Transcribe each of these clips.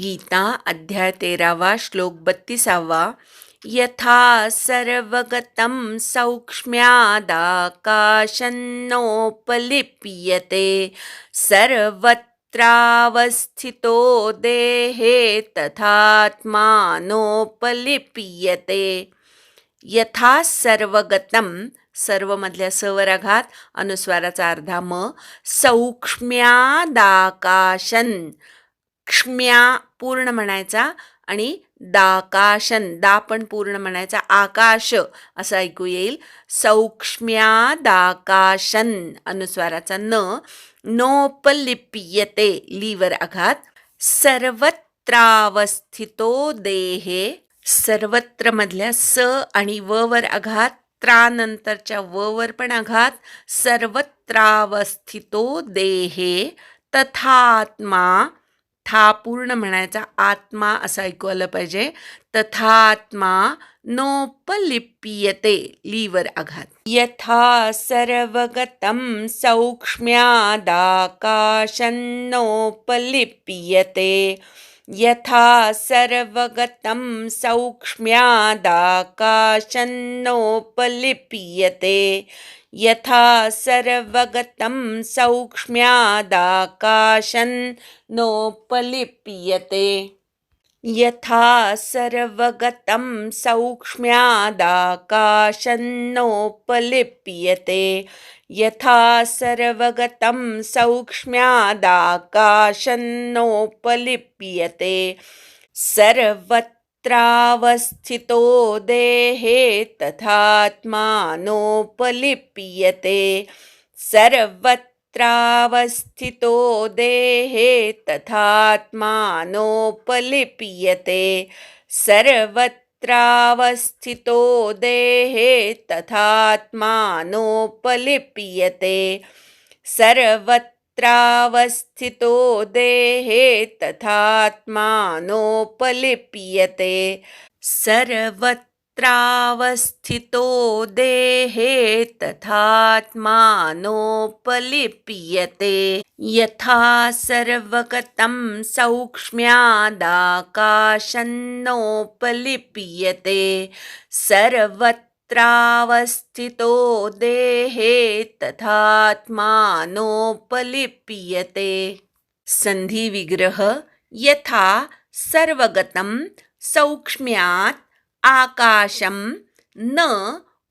गीता अध्याय 13 श्लोक 32. यथा सर्वगतं सौक्ष्म्यादाकाशन्नोपलिप्यते सर्वत्रावस्थितो देहे तथात्मानोपलिप्यते. यथा सर्वगतं, सर्वमधल्या सवर आघात, अनुस्वाराचा अर्धा म, सौक्ष्म्यादाकाशन, क्ष्म्या पूर्ण म्हणायचा आणि दाकाशन, दा पण पूर्ण म्हणायचा, आकाश असं ऐकू येईल. सौक्ष्म्यादाकाशन अनुस्वाराचा न, नोपलिप्यते लीवर आघात. सर्वत्रावस्थितो देहे, सर्वत्र मधल्या स आणि व वर आघात, त्रा नंतरच्या व वर पण आघात. सर्वत्रावस्थितो देहे तथात्मा, था पूर्ण म्हणायचा, आत्मा असं ऐकू आलं पाहिजे. तथात्मा नोपलिप्यते लीवर आघात. यथा सर्वगतं सौक्ष्म्यादाकाशन्नोपलिप्यते यथा सर्वगतं सौक्ष्म्यादाकाशन्नोपलिप्यते यथा सर्वगतं सौक्ष्म्यादाकाशन्नोपलिप्यते यथा सर्वगतं सौक्ष्म्यादाकाशन्नोपलिप्यते यथा सर्वगतं सौक्ष्म्यादाकाशन्नोपलिप्यते सर्वत्रावस्थितो देहे तथात्मानोपलिप्यते सर्वत्रावस्थितो देहे तथात्मानोपलिप्यते सर्वत्रावस्थितो देहे तथात्मानोपलिप्यते सर्वत्रावस्थितो देहे तथात्मानोपलिप्यते सर्वत्रावस्थितो देहे तथात्मानोपलिप्यते यथा सर्वगतं सौक्ष्म्यादाकाशन्नोपलिप्यते सर्वत्रावस्थितो देहे तथात्मानोपलिप्यते. संधी विग्रह. यथा सर्वगतं सौक्ष्म्यात् आकाशं न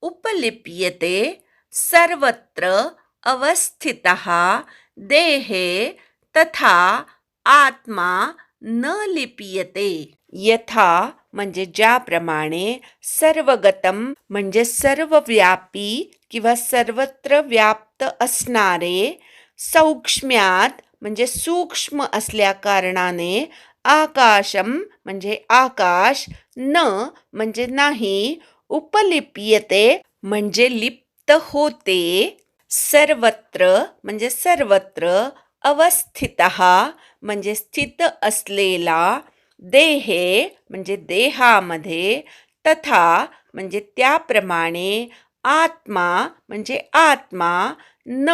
उपलिप्यते सर्वत्र अवस्थितः देहे तथा आत्मा न लिप्यते. यथा म्हणजे ज्याप्रमाणे, सर्वगतं म्हणजे सर्वव्यापी किंवा सर्वत्र व्याप्त असणारे, सौक्ष्म्यात म्हणजे सूक्ष्म असल्या कारणाने, आकाशम म्हणजे आकाश, न म्हणजे नाही, उपलिप्यते म्हणजे लिप्त होते, सर्वत्र म्हणजे सर्वत्र, अवस्थितः म्हणजे स्थित असलेला, देहे म्हणजे देहामध्ये, तथा म्हणजे त्याप्रमाणे, आत्मा म्हणजे आत्मा, न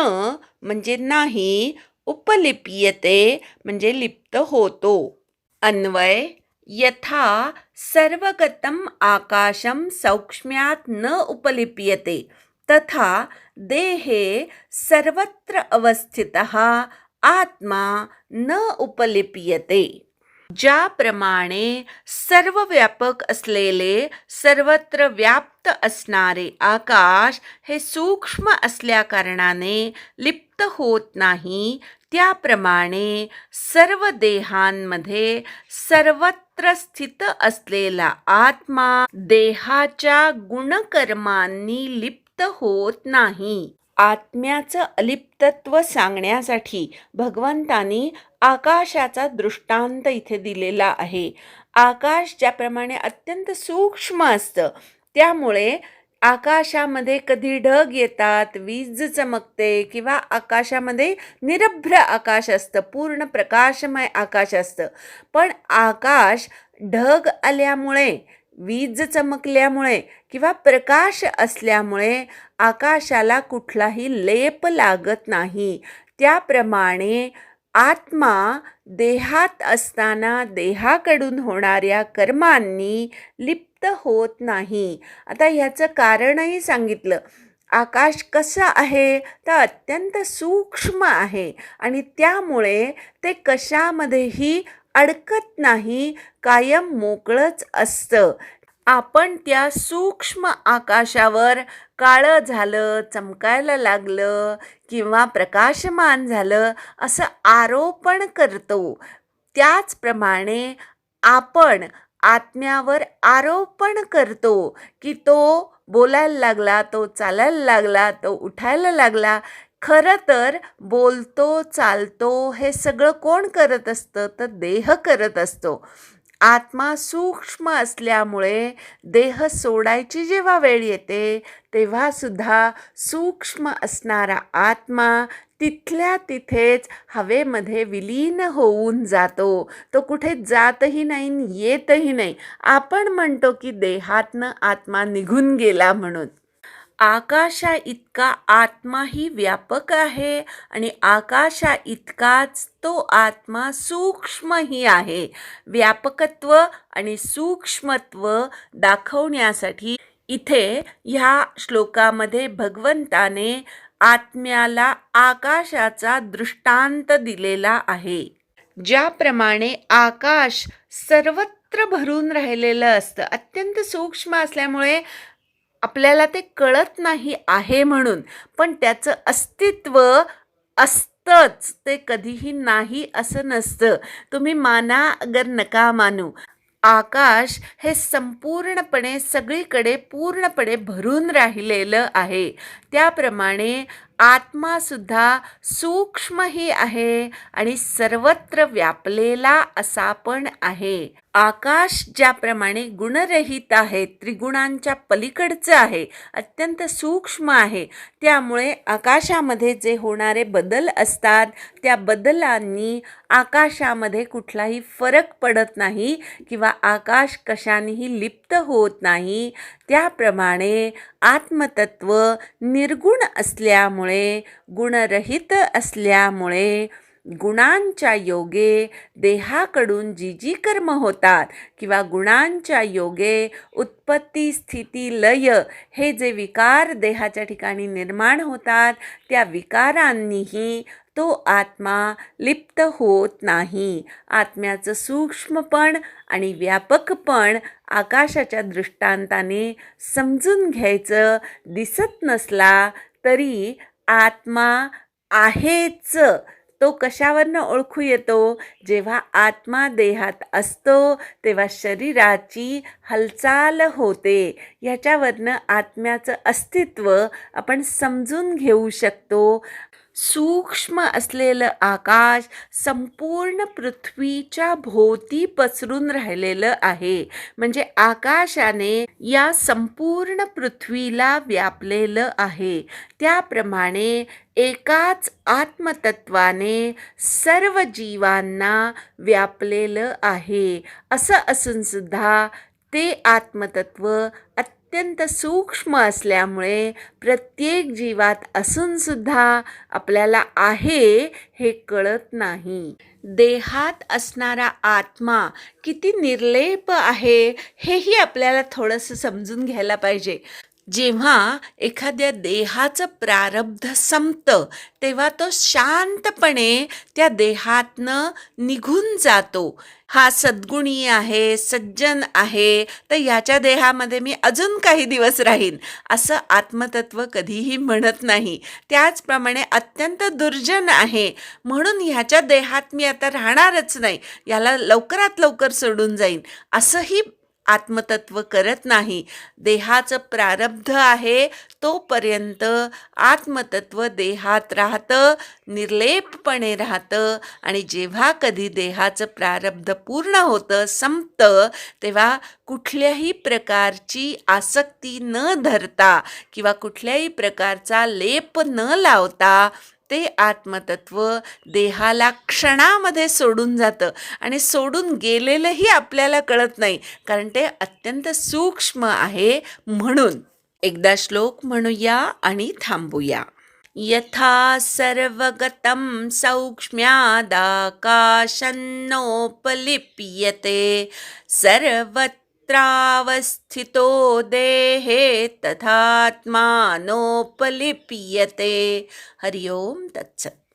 म्हणजे नाही, उपलिप्यते म्हणजे लिप्त होतो. अन्वय. यथा सर्वगतं आकाशं सौक्ष्म्यात् न उपलिप्यते तथा देहे सर्वत्र अवस्थितः आत्मा न उपलिप्यते. ज्याप्रमाणे सर्वव्यापक असलेले, सर्वत्र व्याप्त असणारे आकाश हे सूक्ष्म असल्या कारणाने लिप्त होत नाही, त्याप्रमाणे सर्व देहांमध्ये सर्वत्र स्थित असलेला आत्मा देहाच्या गुणकर्मांनी लिप्त होत नाही. आत्म्याचं अलिप्तत्व सांगण्यासाठी भगवंतांनी आकाशाचा दृष्टांत इथे दिलेला आहे. आकाश ज्याप्रमाणे अत्यंत सूक्ष्म असतं, त्यामुळे आकाशामध्ये कधी ढग येतात, वीज चमकते, किंवा आकाशामध्ये निरभ्र आकाश असतं, पूर्ण प्रकाशमय आकाश असतं. पण आकाश ढग आल्यामुळे, वीज चमकल्यामुळे किंवा प्रकाश असल्यामुळे आकाशाला कुठलाही लेप लागत नाही. त्याप्रमाणे आत्मा देहात असताना देहाकडून होणाऱ्या कर्मांनी लिप्त होत नाही. आता ह्याचं कारणही सांगितलं. आकाश कसं आहे तर अत्यंत सूक्ष्म आहे आणि त्यामुळे ते कशामध्येही अडकत नाही, कायम मोकळंच असतं. आपण त्या सूक्ष्म आकाशावर काळं झालं, चमकायला लागलं किंवा प्रकाशमान झालं असं आरोपण करतो. त्याचप्रमाणे आपण आत्म्यावर आरोपण करतो की तो बोलायला लागला, तो चालायला लागला, तो उठायला लागला. खरं तर बोलतो, चालतो हे सगळं कोण करत असतं तर देह करत असतो. आत्मा सूक्ष्म असल्यामुळे देह सोडायची जेव्हा वेळ येते तेव्हा सुद्धा सूक्ष्म असणारा आत्मा तिथल्या तिथेच हवेमध्ये विलीन होऊन जातो. तो कुठे जातही नाही, येतही नाही. आपण म्हणतो की देहातनं आत्मा निघून गेला म्हणून. आकाशा इतका आत्माही व्यापक आहे आणि आकाशा इतकाच तो आत्मा सूक्ष्मही आहे. व्यापकत्व आणि सूक्ष्मत्व दाखवण्यासाठी इथे ह्या श्लोकामध्ये भगवंताने आत्म्याला आकाशाचा दृष्टांत दिलेला आहे. ज्याप्रमाणे आकाश सर्वत्र भरून राहिलेलं असतं, अत्यंत सूक्ष्म असल्यामुळे आपल्याला ते कळत नाही आहे म्हणून, पण त्याचं अस्तित्व असतंच, ते कधीही नाही असं नसतं. तुम्ही माना अगर नका मानू, आकाश हे संपूर्णपणे सगळीकडे पूर्णपणे भरून राहिलेलं आहे. त्याप्रमाणे आत्मासुद्धा सूक्ष्मही आहे आणि सर्वत्र व्यापलेला असा पण आहे. आकाश ज्याप्रमाणे गुणरहित आहे, त्रिगुणांच्या पलीकडचं आहे, अत्यंत सूक्ष्म आहे, त्यामुळे आकाशामध्ये जे होणारे बदल असतात त्या बदलांनी आकाशामध्ये कुठलाही फरक पडत नाही किंवा आकाश कशानेही लिप्त होत नाही. त्याप्रमाणे आत्मतत्व निर्गुण असल्यामुळे, गुणरहित असल्यामुळे गुणांच्या योगे देहाकडून जी जी कर्म होतात किंवा गुणांच्या योगे उत्पत्ती, स्थिती, लय हे जे विकार देहाच्या ठिकाणी निर्माण होतात त्या विकारांनीही तो आत्मा लिप्त होत नाही. आत्म्याचं सूक्ष्मपण आणि व्यापकपण आकाशाच्या दृष्टांताने समजून घ्यायचं. दिसत नसला तरी आत्मा आहेच. तो कशावरनं ओळखू येतो? जेव्हा आत्मा देहात असतो तेव्हा शरीराची हालचाल होते. ह्याच्यावरनं आत्म्याचं अस्तित्व आपण समजून घेऊ शकतो. सूक्ष्म असलेलं आकाश संपूर्ण पृथ्वीच्या भोवती पसरून राहिलेलं आहे. म्हणजे आकाशाने या संपूर्ण पृथ्वीला व्यापलेलं आहे. त्याप्रमाणे एकाच आत्मतत्वाने सर्व जीवांना व्यापलेलं आहे. असं असून सुद्धा ते आत्मतत्व अत्यंत सूक्ष्म असल्यामुळे प्रत्येक जीवात असून सुद्धा आपल्याला आहे हे कळत नाही. देहात असणारा आत्मा किती निर्लेप आहे हेही आपल्याला थोडंसं समजून घ्यायला पाहिजे. जेव्हा एखाद्या देहाचं प्रारब्ध संपतं तेव्हा तो शांतपणे त्या देहातनं निघून जातो. हा सद्गुणी आहे, सज्जन आहे, तर ह्याच्या देहामध्ये मी अजून काही दिवस राहीन असं आत्मतत्व कधीही म्हणत नाही. त्याचप्रमाणे अत्यंत दुर्जन आहे म्हणून ह्याच्या देहात मी आता राहणारच नाही, याला लवकरात लवकर सोडून जाईन असंही आत्मतत्व करत नाही. देहाचं प्रारब्ध आहे तोपर्यंत आत्मतत्व देहात राहतं, निर्लेपपणे राहतं आणि जेव्हा कधी देहाचं प्रारब्ध पूर्ण होतं, संपतं, तेव्हा कुठल्याही प्रकारची आसक्ती न धरता किंवा कुठल्याही प्रकारचा लेप न लावता ते आत्मतत्व देहाला क्षणामध्ये सोडून जातं आणि सोडून गेलेलंही आपल्याला कळत नाही, कारण ते अत्यंत सूक्ष्म आहे म्हणून. एकदा श्लोक म्हणूया आणि थांबूया. यथा सर्वगतं सौक्ष्म्यादाकाशन्नोपलिप्यते सर्वत्रावस्थितो देहे तथात्मानोपलिप्यते. हरि ओम तत्सत्.